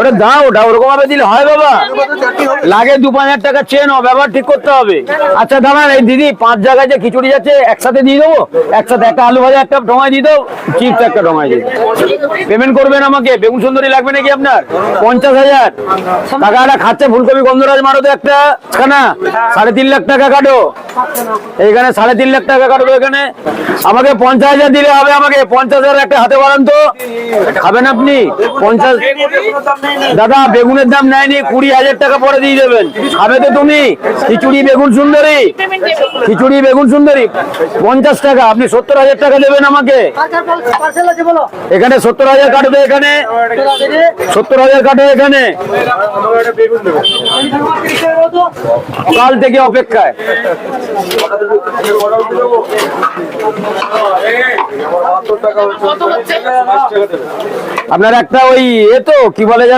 ওটা দাও, ওটা ওরকম ভাবে দিলে হয় বাবা? লাগে 2-5 টাকা চেন ব্যবহার ঠিক করতে হবে। আচ্ছা দাঁড়ান, এই দিদি 5 জায়গায় যে খিচুড়ি যাচ্ছে একসাথে দিয়ে দেবো, একসাথে একটা আলু ভাজা একটা ঢোঙায় দিয়ে দাও, চিপস একটা ঢোঙায় দিয়ে দাও। পেমেন্ট করবেন আমাকে? বেগুন সুন্দরী লাগবে নাকি আপনার? 50,000 টাকা। একটা খাচ্ছে ফুলকপি গন্ধরাজ মারো তো একটা খানা, 3.5 লাখ টাকা কাটো এইখানে, 3.5 লাখ টাকা কাটো এখানে। আমাকে 50,000 দিলে হবে, আমাকে 50,000 একটা হাতে বাড়ান তো। খাবেন আপনি 50? দাদা বেগুনের দাম নেয়নি, 20,000 টাকা পরে দিয়ে দেবেন। খাবে তো তুমি? খিচুড়ি বেগুন সুন্দরী, খিচুড়ি বেগুন সুন্দরী 50 টাকা। আপনি 70,000 টাকা দেবেন আমাকে। এখানে 70,000 কাটবে, এখানে 70,000 কাটো এখানে। কাল থেকে অপেক্ষায়। আপনার একটা ওই এ তো কি বলে